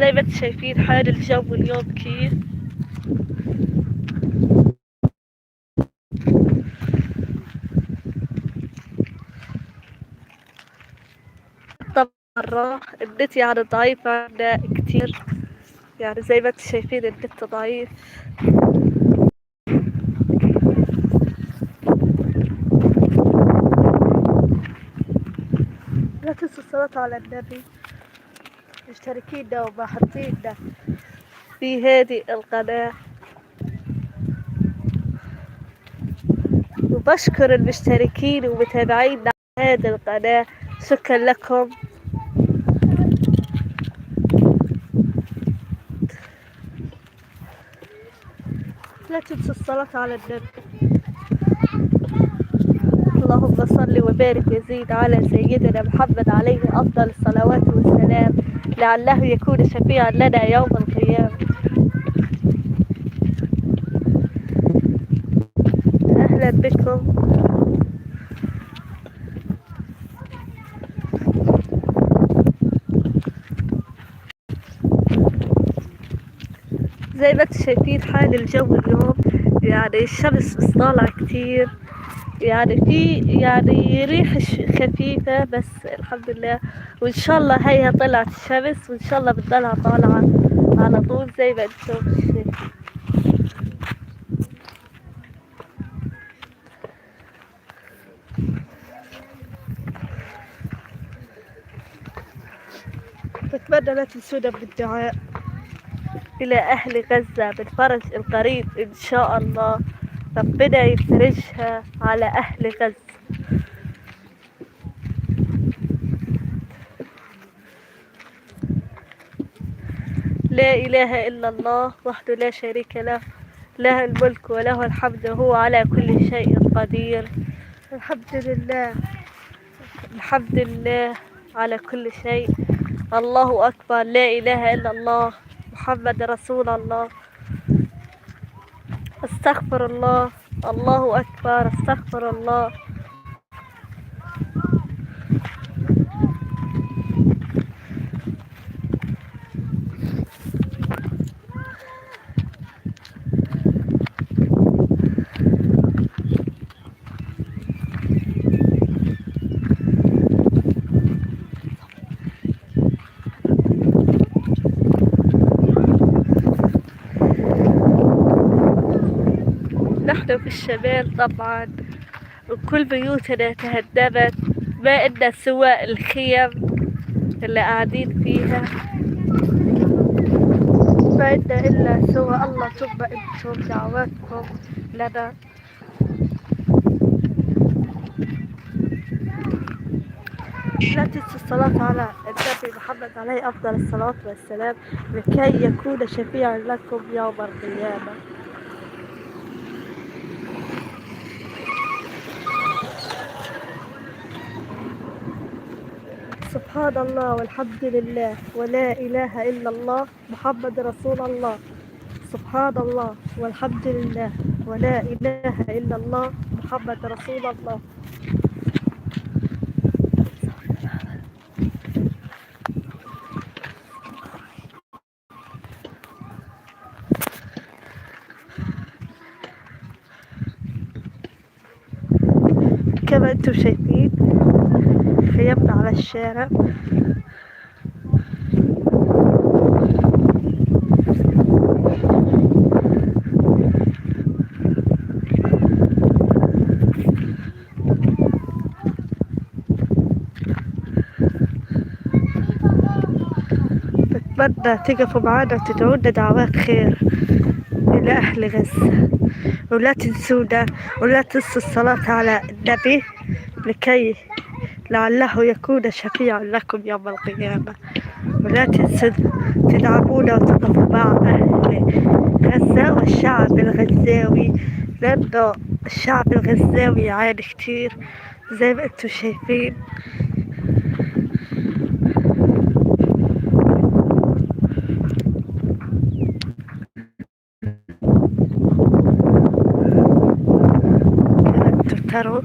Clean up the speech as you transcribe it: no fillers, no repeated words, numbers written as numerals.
زي ما انتم شايفين حال الجو اليوم كيف. طبعا مرة النت يعني ضعيف عنا كتير، يعني زي ما انتم شايفين النت ضعيف. لا تنسوا الصلاة على النبي، مشتركينا ومحطينا في هذه القناة، وبشكر المشتركين ومتابعين هذه القناة، شكرا لكم. لا تنسوا الصلاة على النبي. اللهم صل وبارك وزيد على سيدنا محمد عليه أفضل الصلوات والسلام، لعله يكون شفيعا لنا يوم القيامة. أهلا بكم. زي ما انتم شايفين حال الجو اليوم، يعني الشمس مش طالعة كتير، يعني في يعني ريح خفيفة، بس الحمد لله. وإن شاء الله هيها طلعت الشمس، وإن شاء الله بتضلها طالعة على طول زي ما انتم شايفين. بتمنى لا تنسونا بالدعاء إلى أهل غزة بالفرج القريب إن شاء الله، ربنا يفرجها على أهل غزة. لا إله إلا الله وحده لا شريك له، له الملك وله الحمد وهو على كل شيء قدير. الحمد لله، الحمد لله على كل شيء. الله أكبر، لا إله إلا الله، محمد رسول الله. استغفر الله، الله أكبر، استغفر الله. نحن في الشمال طبعا، وكل بيوتنا تهدمت، ما إلنا سوى الخيم اللي قاعدين فيها، ما إلنا إلا سوى الله ثم أنتم دعواتكم لنا. لا تنسوا الصلاة على النبي محمد عليه أفضل الصلاة والسلام، لكي يكون شفيعا لكم يوم القيامة. سبحان الله والحمد لله ولا إله إلا الله محمد رسول الله. سبحان الله والحمد لله ولا إله إلا الله محمد رسول الله. كما انتم شايفين خيمنا على الشارع، بتمنى تقفوا معانا وتدعونا دعوات خير إلى أهل غزة، ولا تنسونا، ولا تنسوا الصلاة على النبي لكي لعله يكون شفيعا لكم يوم القيامة. ولا تنسوا تدعمونا وتقفوا مع أهل غزة والشعب الغزاوي، لأنه الشعب الغزاوي يعاني كتير زي ما انتم شايفين. كما انتم تروا